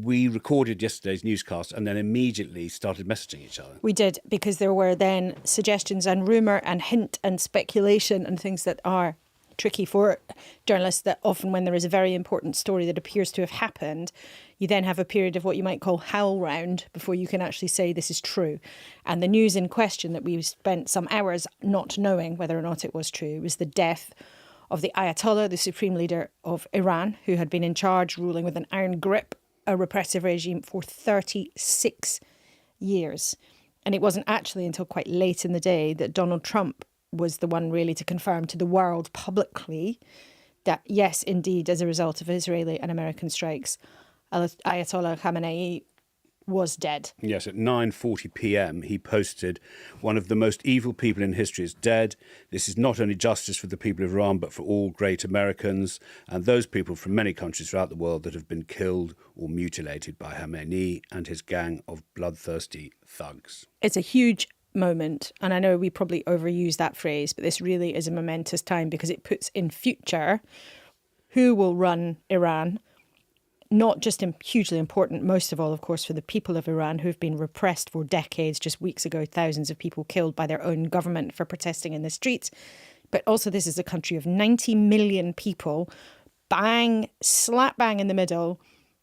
we recorded yesterday's newscast and then immediately started messaging each other. We did, because there were then suggestions and rumour and hint and speculation and things that are tricky for journalists, that often when there is a very important story that appears to have happened, you then have a period of what you might call howl round before you can actually say this is true. And the news in question that we spent some hours not knowing whether or not it was true was the death of the Ayatollah, the supreme leader of Iran, who had been in charge, ruling with an iron grip, a repressive regime for 36 years. And it wasn't actually until quite late in the day that Donald Trump was the one really to confirm to the world publicly that, yes, indeed, as a result of Israeli and American strikes, Ayatollah Khamenei was dead. Yes, at 9:40 p.m. he posted, "One of the most evil people in history is dead. This is not only justice for the people of Iran, but for all great Americans and those people from many countries throughout the world that have been killed or mutilated by Khamenei and his gang of bloodthirsty thugs." It's a huge moment, and I know we probably overuse that phrase, but this really is a momentous time because it puts in future who will run Iran. Not just hugely important, most of all, of course, for the people of Iran who have been repressed for decades. Just weeks ago, thousands of people killed by their own government for protesting in the streets. But also this is a country of 90 million people, slap bang in the middle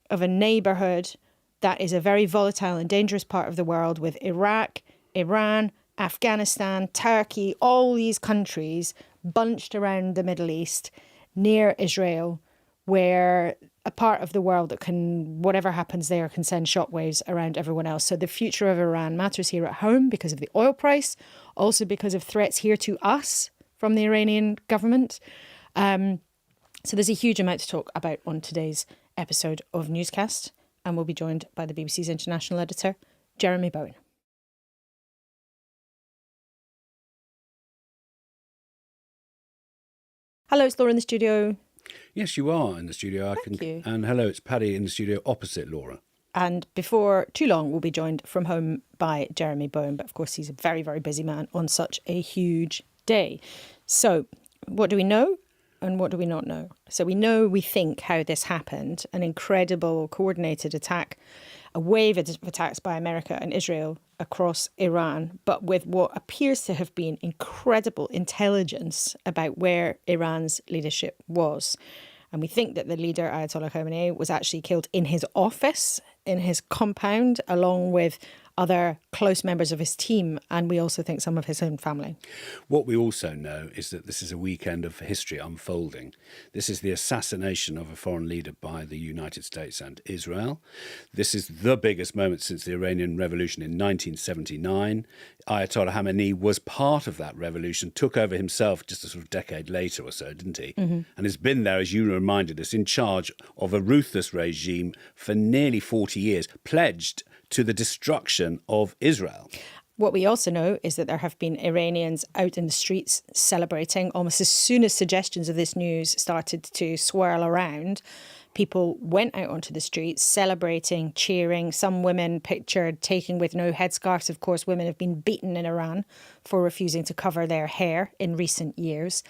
of a neighbourhood that is a very volatile and dangerous part of the world, with Iraq, Iran, Afghanistan, Turkey, all these countries bunched around the Middle East near Israel, where a part of the world that can, whatever happens there, can send shockwaves around everyone else. So the future of Iran matters here at home because of the oil price, also because of threats here to us from the Iranian government. So there's a huge amount to talk about on today's episode of Newscast, and we'll be joined by the BBC's international editor, Jeremy Bowen. Hello, it's Laura in the studio. Yes, you are in the studio. Thank you. And hello, it's Paddy in the studio opposite Laura. And before too long, we'll be joined from home by Jeremy Bowen. But of course, he's a very, very busy man on such a huge day. So what do we know and what do we not know? So we think how this happened, an incredible coordinated attack, a wave of attacks by America and Israel across Iran, but with what appears to have been incredible intelligence about where Iran's leadership was. And we think that the leader, Ayatollah Khamenei, was actually killed in his office, in his compound, along with other close members of his team, and we also think some of his own family. What we also know is that this is a weekend of history unfolding. This is the assassination of a foreign leader by the United States and Israel. This is the biggest moment since the Iranian Revolution in 1979. Ayatollah Khamenei was part of that revolution, took over himself just a sort of decade later or so, didn't he? Mm-hmm. And has been there, as you reminded us, in charge of a ruthless regime for nearly 40 years, pledged to the destruction of Israel. What we also know is that there have been Iranians out in the streets celebrating. Almost as soon as suggestions of this news started to swirl around, people went out onto the streets celebrating, cheering. Some women pictured taking with no headscarves. Of course, women have been beaten in Iran for refusing to cover their hair in recent years.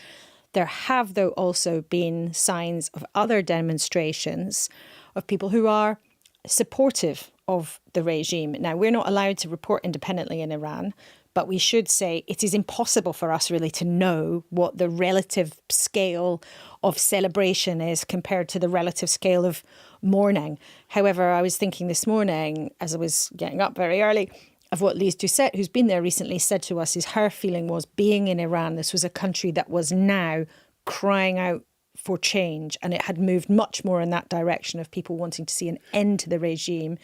There have, though, also been signs of other demonstrations of people who are supportive of the regime. Now, we're not allowed to report independently in Iran, but we should say it is impossible for us really to know what the relative scale of celebration is compared to the relative scale of mourning. However, I was thinking this morning, as I was getting up very early, of what Lise Doucette, who's been there recently, said to us is her feeling was being in Iran, this was a country that was now crying out for change, and it had moved much more in that direction of people wanting to see an end to the regime,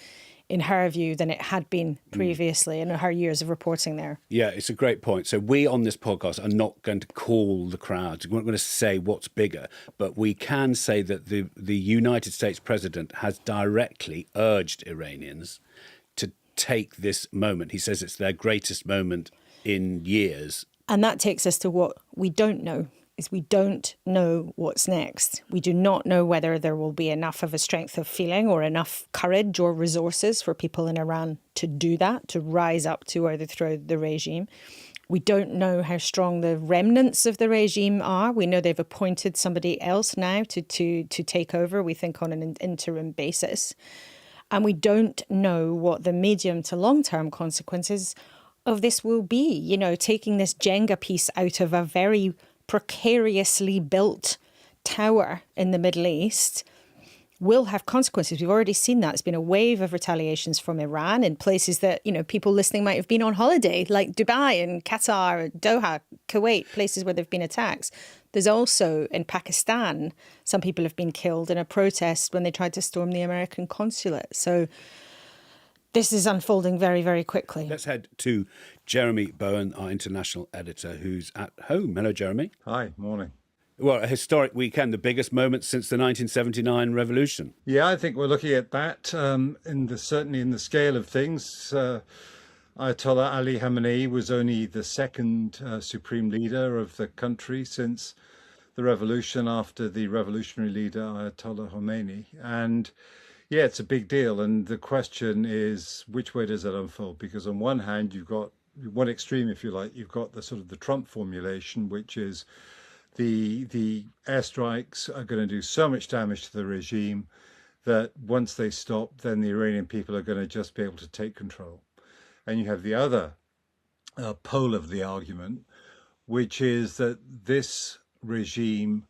in her view, than it had been previously in her years of reporting there. Yeah, it's a great point. So we on this podcast are not going to call the crowds. We're not going to say what's bigger, but we can say that the United States president has directly urged Iranians to take this moment. He says it's their greatest moment in years. And that takes us to what we don't know. Is we don't know what's next. We do not know whether there will be enough of a strength of feeling or enough courage or resources for people in Iran to do that, to rise up to overthrow the regime. We don't know how strong the remnants of the regime are. We know they've appointed somebody else now to take over, we think on an interim basis. And we don't know what the medium to long-term consequences of this will be. You know, taking this Jenga piece out of a very precariously built tower in the Middle East will have consequences. We've already seen that. There's been a wave of retaliations from Iran in places that, you know, people listening might have been on holiday, like Dubai and Qatar, Doha, Kuwait, places where there have been attacks. There's also in Pakistan, some people have been killed in a protest when they tried to storm the American consulate. So this is unfolding very, very quickly. Let's head to Jeremy Bowen, our international editor, who's at home. Hello, Jeremy. Hi, morning. Well, a historic weekend, the biggest moment since the 1979 revolution. Yeah, I think we're looking at that certainly in the scale of things. Ayatollah Ali Khamenei was only the second supreme leader of the country since the revolution after the revolutionary leader Ayatollah Khomeini. And yeah, it's a big deal. And the question is, which way does it unfold? Because on one hand, you've got one extreme, if you like, you've got the sort of the Trump formulation, which is the airstrikes are going to do so much damage to the regime that once they stop, then the Iranian people are going to just be able to take control. And you have the other pole of the argument, which is that this regime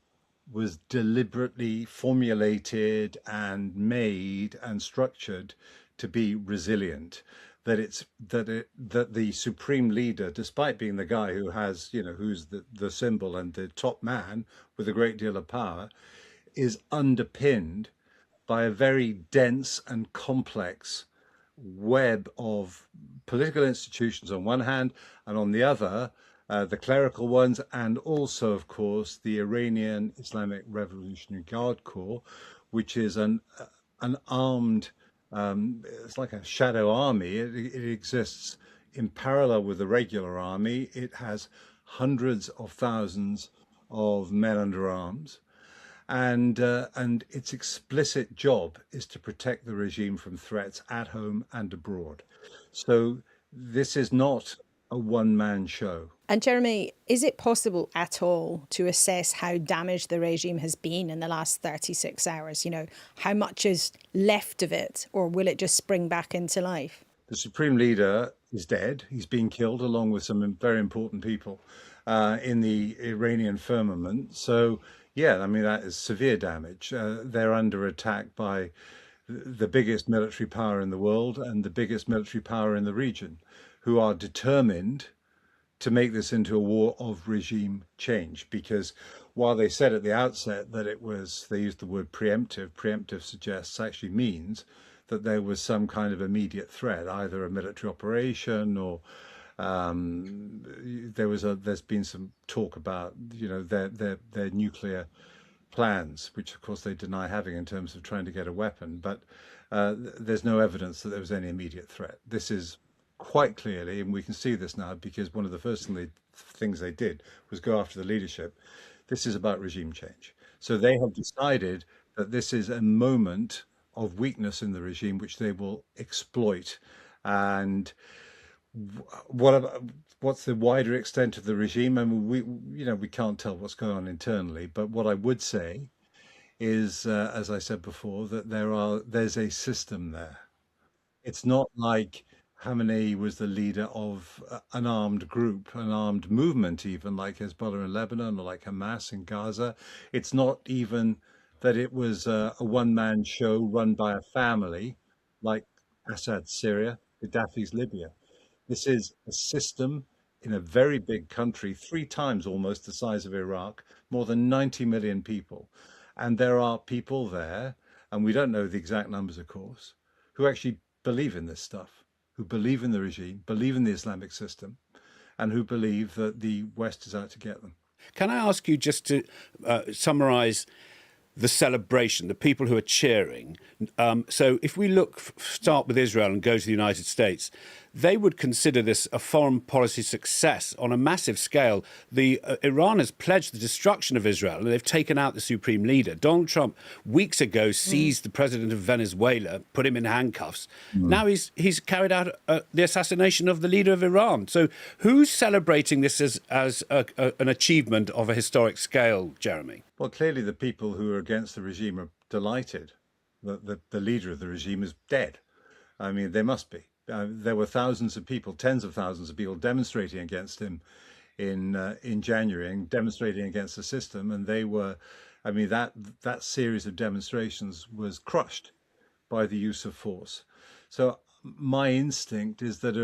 was deliberately formulated and made and structured to be resilient. That the supreme leader, despite being the guy who has, you know, who's the symbol and the top man with a great deal of power, is underpinned by a very dense and complex web of political institutions on one hand, and on the other, the clerical ones, and also, of course, the Iranian Islamic Revolutionary Guard Corps, which is an armed, it's like a shadow army. It exists in parallel with the regular army. It has hundreds of thousands of men under arms. And its explicit job is to protect the regime from threats at home and abroad. So this is not a one-man show. And Jeremy, is it possible at all to assess how damaged the regime has been in the last 36 hours? You know, how much is left of it, or will it just spring back into life? The supreme leader is dead. He's been killed along with some very important people in the Iranian firmament. So, yeah, I mean, that is severe damage. They're under attack by the biggest military power in the world and the biggest military power in the region, who are determined to make this into a war of regime change. Because while they said at the outset that it was, they used the word preemptive suggests actually means that there was some kind of immediate threat, either a military operation or there's been some talk about, you know, their nuclear plans, which of course they deny having in terms of trying to get a weapon. But there's no evidence that there was any immediate threat. This is quite clearly, and we can see this now because one of the first things they did was go after the leadership. This is about regime change. So they have decided that this is a moment of weakness in the regime, which they will exploit. And what's the wider extent of the regime? I mean, we can't tell what's going on internally. But what I would say is, as I said before, that there's a system there. It's not like Khamenei was the leader of an armed group, an armed movement, even like Hezbollah in Lebanon or like Hamas in Gaza. It's not even that it was a one-man show run by a family like Assad's Syria, Gaddafi's Libya. This is a system in a very big country, 3 times almost the size of Iraq, more than 90 million people. And there are people there, and we don't know the exact numbers, of course, who actually believe in this stuff, who believe in the regime, believe in the Islamic system, and who believe that the West is out to get them. Can I ask you just to summarize the celebration, the people who are cheering? So if we start with Israel and go to the United States, they would consider this a foreign policy success on a massive scale. Iran has pledged the destruction of Israel, and they've taken out the supreme leader. Donald Trump, weeks ago, seized the president of Venezuela, put him in handcuffs. Now he's carried out the assassination of the leader of Iran. So who's celebrating this as an achievement of a historic scale, Jeremy? Well, clearly the people who are against the regime are delighted. the leader of the regime is dead. I mean, they must be. There were thousands of people, tens of thousands of people demonstrating against him in January and demonstrating against the system, and they were, I mean, that series of demonstrations was crushed by the use of force. So my instinct is that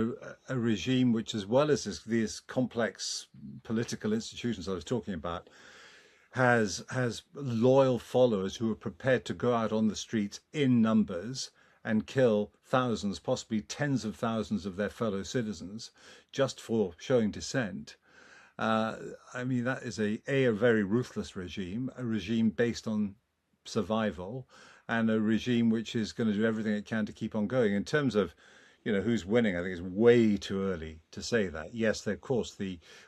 a regime which, as well as these complex political institutions I was talking about, has loyal followers who are prepared to go out on the streets in numbers and kill thousands, possibly tens of thousands of their fellow citizens just for showing dissent. I mean, that is a very ruthless regime, a regime based on survival, and a regime which is going to do everything it can to keep on going. In terms of, who's winning, I think it's way too early to say that. Yes, of course,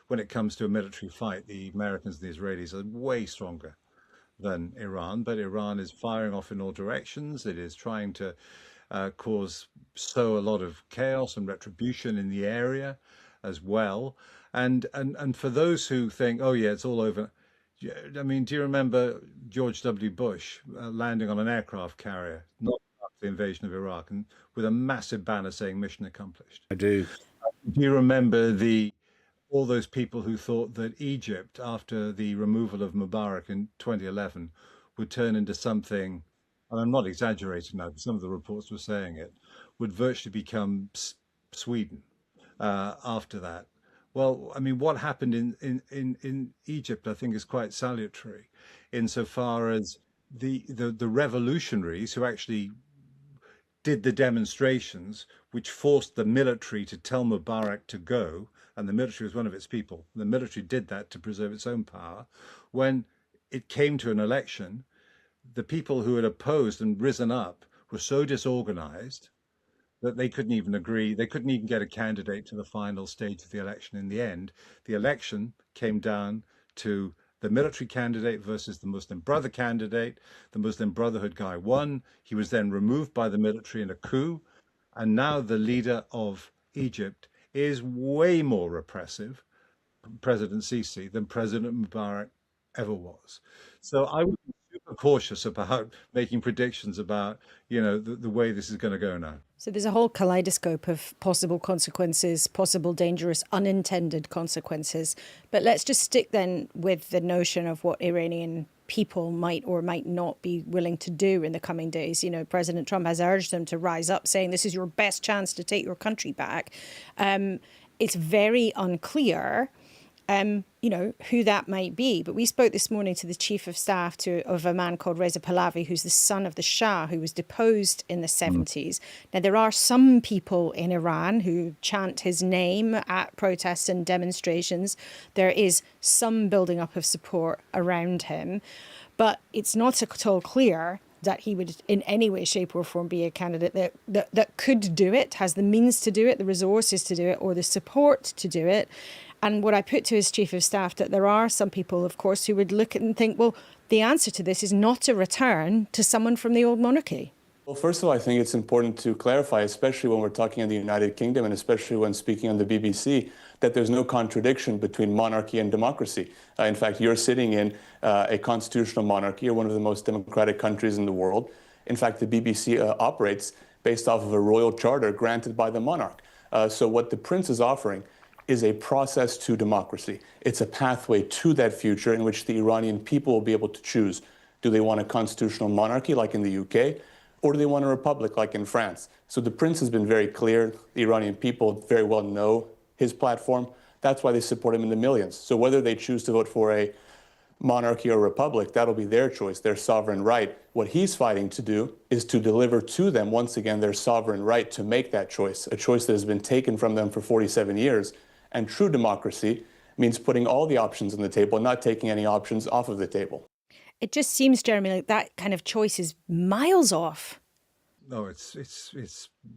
when it comes to a military fight, the Americans and the Israelis are way stronger than Iran, but Iran is firing off in all directions. It is trying to sow a lot of chaos and retribution in the area as well. And for those who think, oh yeah, it's all over. I mean, do you remember George W. Bush landing on an aircraft carrier, not after the invasion of Iraq, and with a massive banner saying "Mission accomplished"? I do. Do you remember all those people who thought that Egypt, after the removal of Mubarak in 2011, would turn into something, and I'm not exaggerating now, but some of the reports were saying it, would virtually become Sweden after that? Well, I mean, what happened in Egypt, I think, is quite salutary, insofar as the revolutionaries who actually did the demonstrations, which forced the military to tell Mubarak to go, and the military was one of its people. The military did that to preserve its own power. When it came to an election, the people who had opposed and risen up were so disorganized that they couldn't even agree. They couldn't even get a candidate to the final stage of the election. In the end, the election came down to the military candidate versus the Muslim Brother candidate. The Muslim Brotherhood guy won. He was then removed by the military in a coup. And now the leader of Egypt is way more repressive, President Sisi, than President Mubarak ever was. So I would be super cautious about making predictions about, the way this is going to go now. So there's a whole kaleidoscope of possible consequences, possible dangerous unintended consequences. But let's just stick then with the notion of what Iranian people might or might not be willing to do in the coming days. President Trump has urged them to rise up, saying this is your best chance to take your country back. It's very unclear who that might be. But we spoke this morning to the chief of staff of a man called Reza Pahlavi, who's the son of the Shah, who was deposed in the 70s. Now, there are some people in Iran who chant his name at protests and demonstrations. There is some building up of support around him. But it's not at all clear that he would in any way, shape or form be a candidate that could do it, has the means to do it, the resources to do it, or the support to do it. And what I put to his chief of staff, that there are some people, of course, who would look at and think, well, the answer to this is not a return to someone from the old monarchy. Well, first of all, I think it's important to clarify, especially when we're talking in the United Kingdom and especially when speaking on the BBC, that there's no contradiction between monarchy and democracy. In fact, you're sitting in a constitutional monarchy, or one of the most democratic countries in the world. In fact, the BBC operates based off of a royal charter granted by the monarch. So what the prince is offering is a process to democracy. It's a pathway to that future in which the Iranian people will be able to choose. Do they want a constitutional monarchy like in the UK, or do they want a republic like in France? So the prince has been very clear. The Iranian people very well know his platform. That's why they support him in the millions. So whether they choose to vote for a monarchy or republic, that'll be their choice, their sovereign right. What he's fighting to do is to deliver to them, once again, their sovereign right to make that choice, a choice that has been taken from them for 47 years. And true democracy means putting all the options on the table, not taking any options off of the table. It just seems, Jeremy, like that kind of choice is miles off. No, it's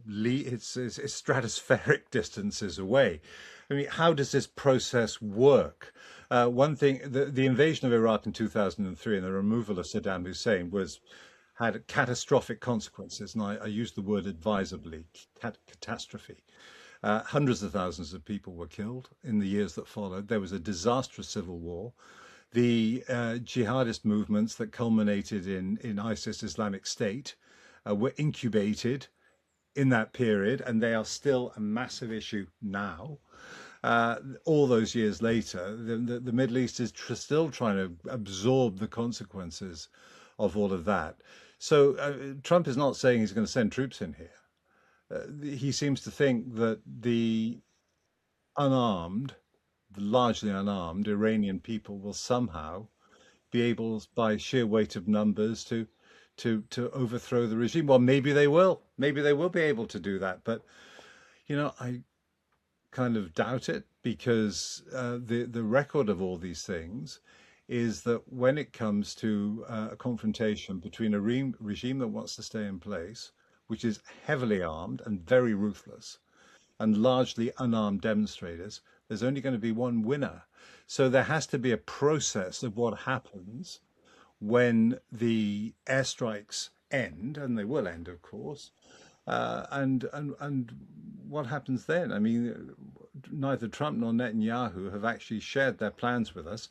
stratospheric distances away. I mean, how does this process work? One thing, the invasion of Iraq in 2003 and the removal of Saddam Hussein had catastrophic consequences, and I use the word advisedly, catastrophe. Hundreds of thousands of people were killed in the years that followed. There was a disastrous civil war. The jihadist movements that culminated in ISIS, Islamic State, were incubated in that period, and they are still a massive issue now. All those years later, the Middle East is still trying to absorb the consequences of all of that. So Trump is not saying he's going to send troops in here. He seems to think that the largely unarmed Iranian people will somehow be able, by sheer weight of numbers, to overthrow the regime. Well, maybe they will. Maybe they will be able to do that. But, I kind of doubt it, because the record of all these things is that when it comes to a confrontation between a regime that wants to stay in place, which is heavily armed and very ruthless, and largely unarmed demonstrators, there's only going to be one winner. So there has to be a process of what happens when the airstrikes end, and they will end, of course, and what happens then? I mean, neither Trump nor Netanyahu have actually shared their plans with us.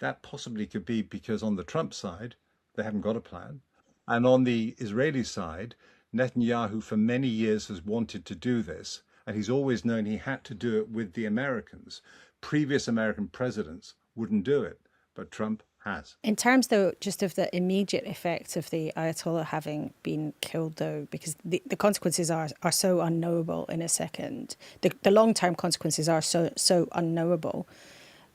That possibly could be because on the Trump side, they haven't got a plan. And on the Israeli side, Netanyahu for many years has wanted to do this, and he's always known he had to do it with the Americans. Previous American presidents wouldn't do it, but Trump has. In terms, though, just of the immediate effects of the Ayatollah having been killed, though, because the consequences are so unknowable in a second. The long-term consequences are so unknowable.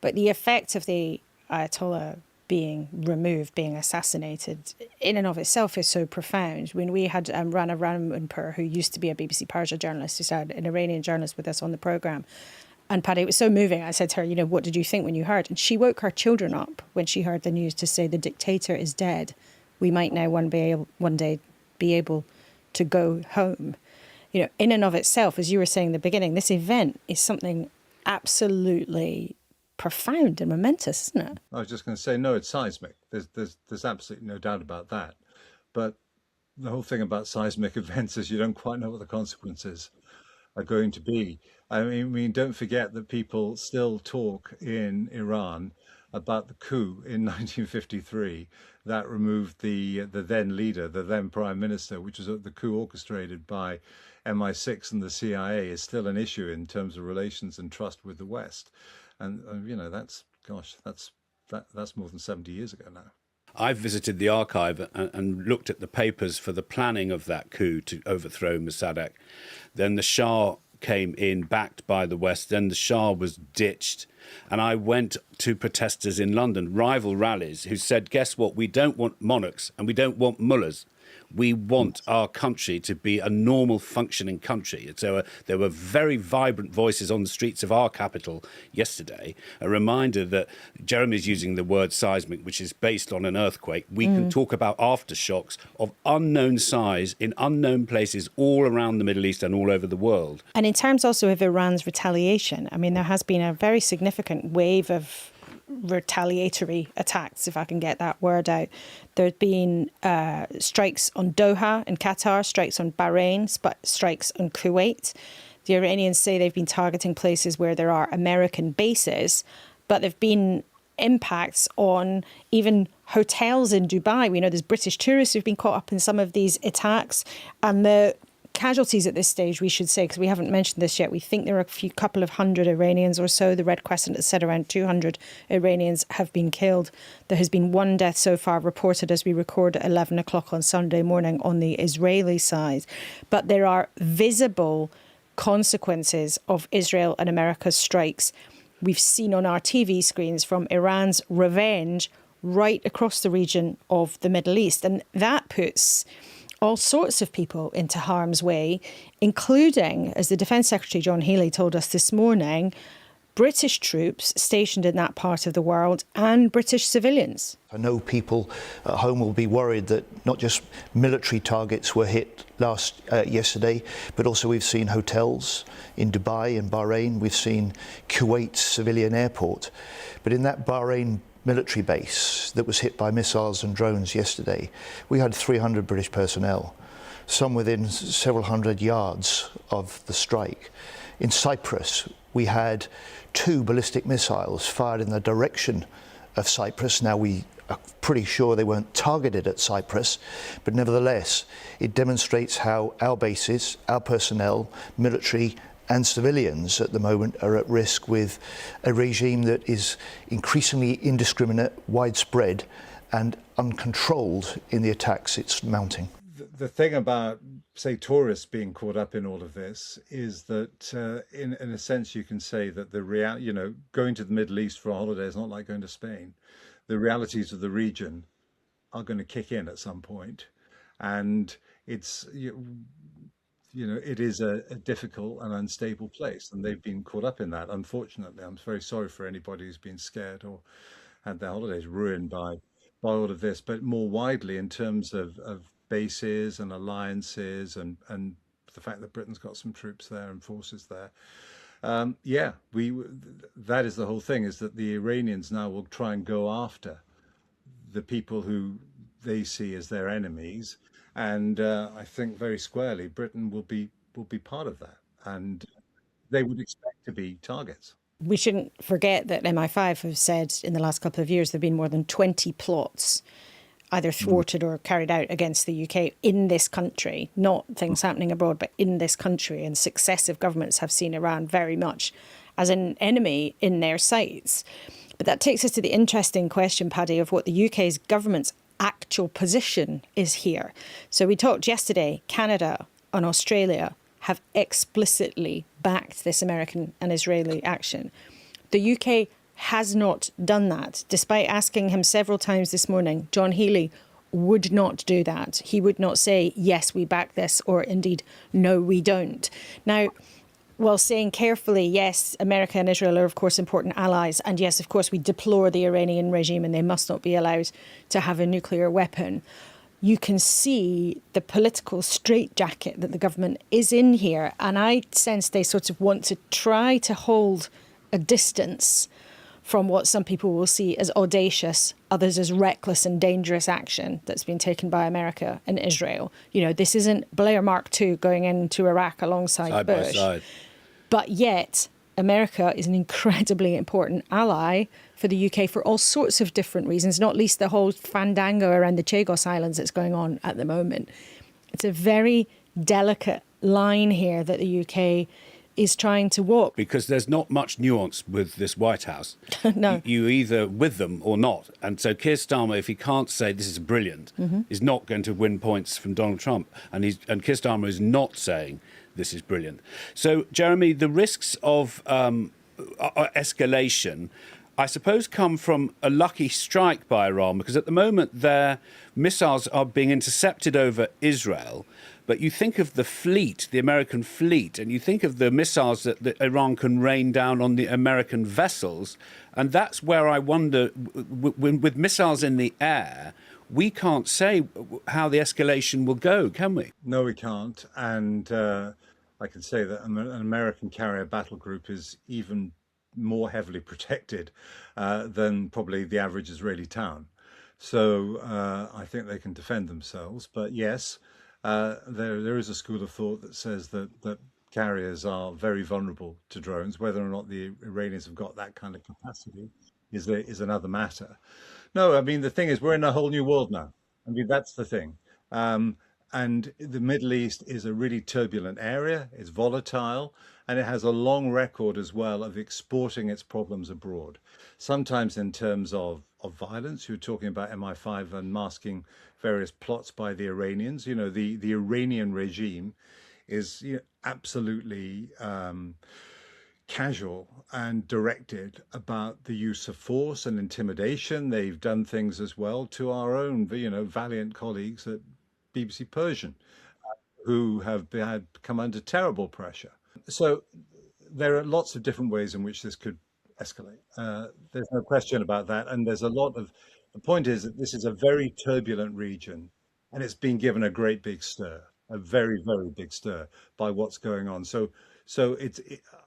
But the effect of the Ayatollah being removed, being assassinated, in and of itself is so profound. When we had Rana Ramanpur, who used to be a BBC Persia journalist, who's had an Iranian journalist with us on the programme, and Paddy, it was so moving. I said to her, what did you think when you heard? And she woke her children up when she heard the news to say the dictator is dead. We might now one day be able to go home. In and of itself, as you were saying in the beginning, this event is something absolutely profound and momentous, isn't it? I was just going to say, no, it's seismic. There's absolutely no doubt about that. But the whole thing about seismic events is you don't quite know what the consequences are going to be. I mean, don't forget that people still talk in Iran about the coup in 1953 that removed the then leader, the then prime minister, which was the coup orchestrated by MI6 and the CIA, is still an issue in terms of relations and trust with the West. And that's more than 70 years ago now. I've visited the archive and looked at the papers for the planning of that coup to overthrow Mossadegh. Then the Shah came in, backed by the West. Then the Shah was ditched. And I went to protesters in London, rival rallies, who said, guess what? We don't want monarchs and we don't want mullahs. We want our country to be a normal functioning country. So there were very vibrant voices on the streets of our capital yesterday. A reminder that Jeremy's using the word seismic, which is based on an earthquake. We can talk about aftershocks of unknown size in unknown places all around the Middle East and all over the world. And in terms also of Iran's retaliation, I mean, there has been a very significant wave of retaliatory attacks, if I can get that word out. There's been strikes on Doha in Qatar, strikes on Bahrain, strikes on Kuwait. The Iranians say they've been targeting places where there are American bases, but there've been impacts on even hotels in Dubai. We know there's British tourists who've been caught up in some of these attacks, and the casualties at this stage, we should say, because we haven't mentioned this yet, we think there are a couple of hundred Iranians or so. The Red Crescent has said around 200 Iranians have been killed. There has been one death so far reported as we record at 11 o'clock on Sunday morning on the Israeli side. But there are visible consequences of Israel and America's strikes. We've seen on our TV screens from Iran's revenge right across the region of the Middle East. And that puts all sorts of people into harm's way, including, as the Defence Secretary John Healey told us this morning, British troops stationed in that part of the world and British civilians. I know people at home will be worried that not just military targets were hit yesterday, but also we've seen hotels in Dubai and Bahrain. We've seen Kuwait's civilian airport. But in that Bahrain military base that was hit by missiles and drones yesterday, we had 300 British personnel, some within several hundred yards of the strike. In Cyprus, we had 2 ballistic missiles fired in the direction of Cyprus. Now we are pretty sure they weren't targeted at Cyprus, but nevertheless, it demonstrates how our bases, our personnel, military and civilians at the moment are at risk with a regime that is increasingly indiscriminate, widespread and uncontrolled in the attacks it's mounting. The thing about, say, tourists being caught up in all of this is that, in a sense, you can say that going to the Middle East for a holiday is not like going to Spain. The realities of the region are going to kick in at some point, and it is a difficult and unstable place, and they've been caught up in that. Unfortunately, I'm very sorry for anybody who's been scared or had their holidays ruined by all of this. But more widely, in terms of bases and alliances, and the fact that Britain's got some troops there and forces there, that is the whole thing. Is that the Iranians now will try and go after the people who they see as their enemies. And I think very squarely, Britain will be part of that, and they would expect to be targets. We shouldn't forget that MI5 have said in the last couple of years there have been more than 20 plots either thwarted or carried out against the UK in this country, not things happening abroad, but in this country. And successive governments have seen Iran very much as an enemy in their sights. But that takes us to the interesting question, Paddy, of what the UK's government's actual position is here. So we talked yesterday, Canada and Australia have explicitly backed this American and Israeli action. The UK has not done that. Despite asking him several times this morning, John Healey would not do that. He would not say, yes, we back this, or indeed, no, we don't. Now, while saying carefully, yes, America and Israel are, of course, important allies. And yes, of course, we deplore the Iranian regime and they must not be allowed to have a nuclear weapon. You can see the political straitjacket that the government is in here. And I sense they sort of want to try to hold a distance from what some people will see as audacious, others as reckless and dangerous action that's been taken by America and Israel. You know, this isn't Blair Mark II going into Iraq alongside Bush. Side by side. But yet, America is an incredibly important ally for the UK for all sorts of different reasons, not least the whole fandango around the Chagos Islands that's going on at the moment. It's a very delicate line here that the UK is trying to walk. Because there's not much nuance with this White House. No. You're either with them or not. And so Keir Starmer, if he can't say this is brilliant, is not going to win points from Donald Trump. And Keir Starmer is not saying this is brilliant. So, Jeremy, the risks of escalation, I suppose, come from a lucky strike by Iran, because at the moment their missiles are being intercepted over Israel. But you think of the fleet, the American fleet, and you think of the missiles that Iran can rain down on the American vessels. And that's where I wonder, with missiles in the air, we can't say how the escalation will go, can we? No, we can't. And I can say that an American carrier battle group is even more heavily protected than probably the average Israeli town. So I think they can defend themselves. But yes, there is a school of thought that says that carriers are very vulnerable to drones. Whether or not the Iranians have got that kind of capacity is another matter. No, I mean, the thing is, we're in a whole new world now. I mean, that's the thing. And the Middle East is a really turbulent area. It's volatile, and it has a long record as well of exporting its problems abroad. Sometimes in terms of violence. You're talking about MI5 unmasking various plots by the Iranians. You know, the Iranian regime is absolutely casual and directed about the use of force and intimidation. They've done things as well to our own, valiant colleagues at BBC Persian, who have come under terrible pressure. So there are lots of different ways in which this could escalate. There's no question about that. And there's the point is that this is a very turbulent region, and it's been given a great big stir, a very, very big stir by what's going on. So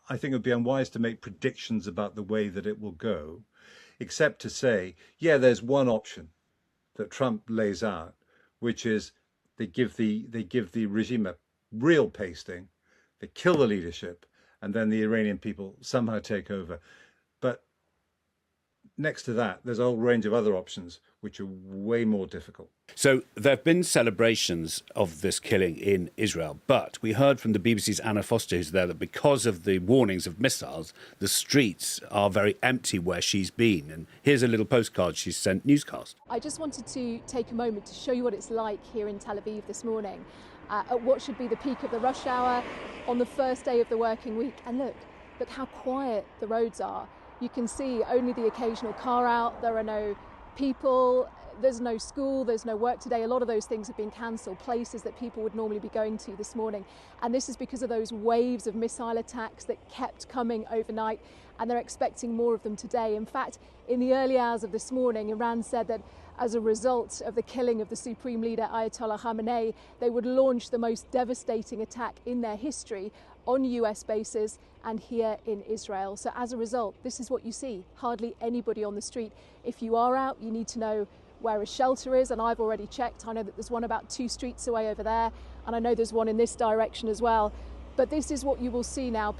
I think it would be unwise to make predictions about the way that it will go, except to say, yeah, there's one option that Trump lays out, which is they give the regime a real pasting, they kill the leadership, and then the Iranian people somehow take over. But next to that, there's a whole range of other options, which are way more difficult. So there have been celebrations of this killing in Israel, but we heard from the BBC's Anna Foster, who's there, that because of the warnings of missiles, the streets are very empty where she's been. And here's a little postcard she's sent Newscast. I just wanted to take a moment to show you what it's like here in Tel Aviv this morning at what should be the peak of the rush hour on the first day of the working week. And look how quiet the roads are. You can see only the occasional car out. There are no people. There's no school, there's no work today. A lot of those things have been cancelled, places that people would normally be going to this morning. And this is because of those waves of missile attacks that kept coming overnight, and they're expecting more of them today. In fact, in the early hours of this morning, Iran said that as a result of the killing of the Supreme Leader Ayatollah Khamenei, they would launch the most devastating attack in their history on US bases and here in Israel. So as a result, this is what you see. Hardly anybody on the street. If you are out, you need to know where a shelter is, and I've already checked. I know that there's one about 2 streets away over there, and I know there's one in this direction as well. But this is what you will see now.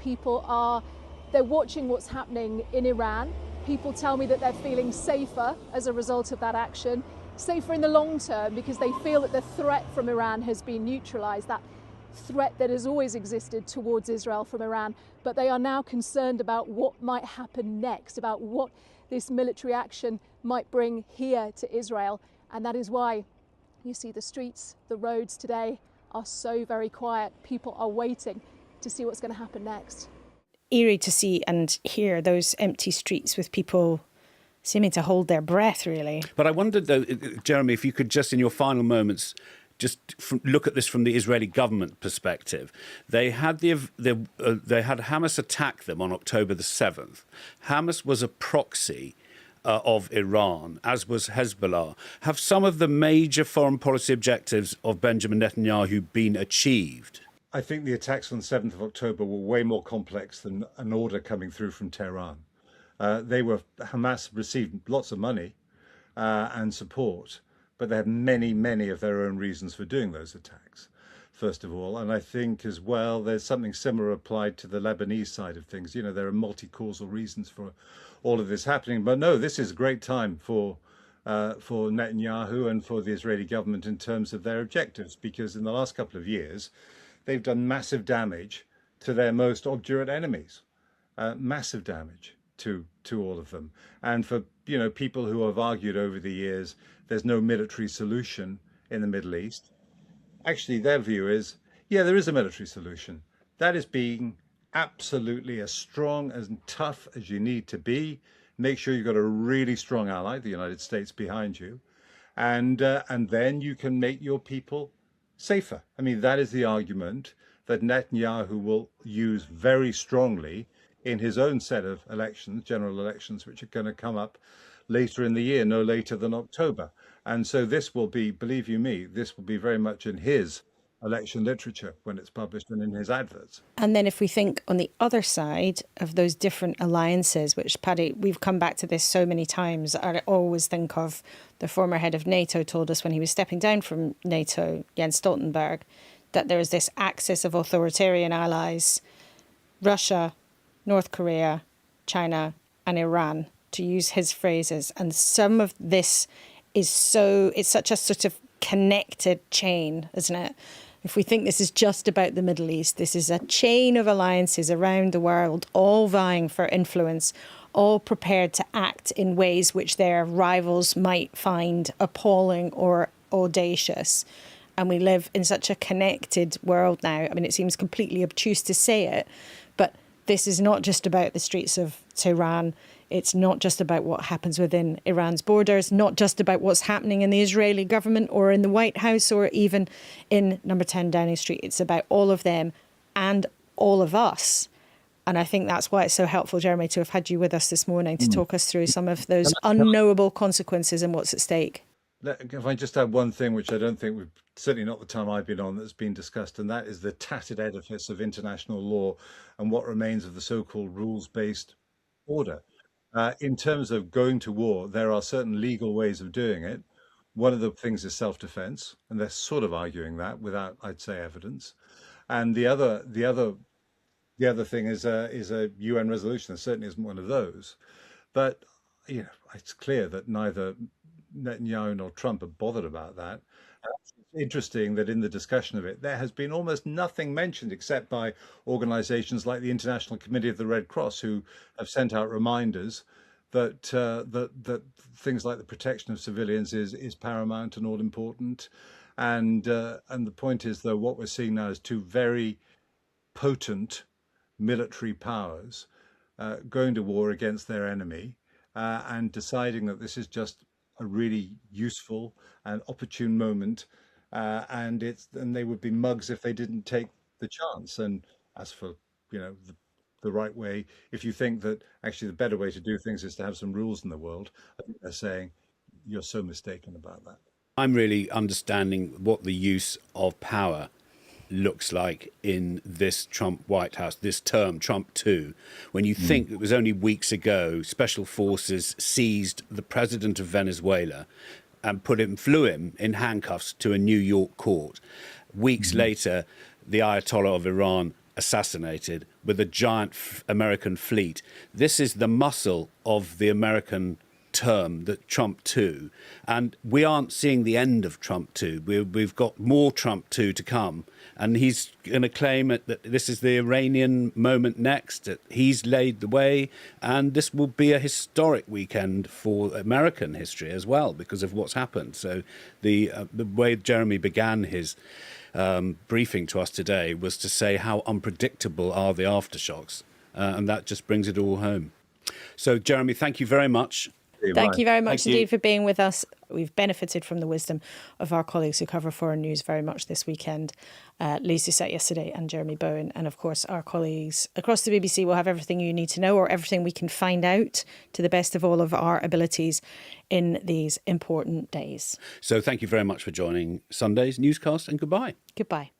They're watching what's happening in Iran. People tell me that they're feeling safer as a result of that action, safer in the long term because they feel that the threat from Iran has been neutralized, that threat that has always existed towards Israel from Iran. But they are now concerned about what might happen next, about what this military action might bring here to Israel. And that is why you see the streets, the roads today are so very quiet. People are waiting to see what's going to happen next. Eerie to see and hear those empty streets with people seeming to hold their breath, really. But I wondered, though, Jeremy, if you could just in your final moments just look at this from the Israeli government perspective. They had Hamas attack them on October the 7th. Hamas was a proxy of Iran, as was Hezbollah. Have some of the major foreign policy objectives of Benjamin Netanyahu been achieved? I think the attacks on the 7th of October were way more complex than an order coming through from Tehran. Hamas received lots of money and support, but they had many, many of their own reasons for doing those attacks, first of all. And I think as well, there's something similar applied to the Lebanese side of things. You know, there are multi-causal reasons for all of this happening. But no, this is a great time for Netanyahu and for the Israeli government in terms of their objectives, because in the last couple of years, they've done massive damage to their most obdurate enemies, massive damage to all of them. And for people who have argued over the years, there's no military solution in the Middle East. Actually, their view is, yeah, there is a military solution. That is being absolutely as strong and tough as you need to be. Make sure you've got a really strong ally, the United States, behind you, and then you can make your people safer. I mean, that is the argument that Netanyahu will use very strongly in his own set of elections, general elections, which are going to come up later in the year, no later than October. And so this will be, believe you me, this will be very much in his election literature when it's published and in his adverts. And then if we think on the other side of those different alliances, which, Paddy, we've come back to this so many times. I always think of the former head of NATO told us when he was stepping down from NATO, Jens Stoltenberg, that there is this axis of authoritarian allies, Russia, North Korea, China and Iran, to use his phrases. And some of this it's such a sort of connected chain, isn't it? If we think this is just about the Middle East, this is a chain of alliances around the world, all vying for influence, all prepared to act in ways which their rivals might find appalling or audacious. And we live in such a connected world now. I mean, it seems completely obtuse to say it, but this is not just about the streets of Tehran. It's not just about what happens within Iran's borders, not just about what's happening in the Israeli government or in the White House or even in number 10 Downing Street. It's about all of them and all of us. And I think that's why it's so helpful, Jeremy, to have had you with us this morning to talk us through some of those unknowable consequences and what's at stake. If I just add one thing, which I don't think certainly not the time I've been on, that's been discussed, and that is the tattered edifice of international law and what remains of the so-called rules-based order. In terms of going to war, there are certain legal ways of doing it. One of the things is self-defense, and they're sort of arguing that without, I'd say, evidence. And the other thing is a UN resolution. There certainly isn't one of those. But it's clear that neither Netanyahu nor Trump are bothered about that. It's interesting that in the discussion of it, there has been almost nothing mentioned except by organizations like the International Committee of the Red Cross, who have sent out reminders that that things like the protection of civilians is paramount and all important. And the point is, though, what we're seeing now is two very potent military powers going to war against their enemy and deciding that this is just a really useful and opportune moment, and they would be mugs if they didn't take the chance. And as for the right way, if you think that actually the better way to do things is to have some rules in the world, I think they're saying you're so mistaken about that. I'm really understanding what the use of power looks like in this Trump White House, this term, Trump 2, when you think it was only weeks ago special forces seized the president of Venezuela and flew him in handcuffs to a New York court. Weeks later, the Ayatollah of Iran assassinated with a giant American fleet. This is the muscle of the American term, that Trump 2, and we aren't seeing the end of Trump 2. We've got more Trump 2 to come, and he's going to claim that this is the Iranian moment next, that he's laid the way, and this will be a historic weekend for American history as well because of what's happened. So the way Jeremy began his briefing to us today was to say how unpredictable are the aftershocks, and that just brings it all home. So Jeremy, thank you very much. Thank you very much Thank indeed you. for being with us. We've benefited from the wisdom of our colleagues who cover foreign news very much this weekend. Lee Doucette yesterday and Jeremy Bowen. And of course, our colleagues across the BBC will have everything you need to know, or everything we can find out to the best of all of our abilities in these important days. So thank you very much for joining Sunday's newscast, and goodbye. Goodbye.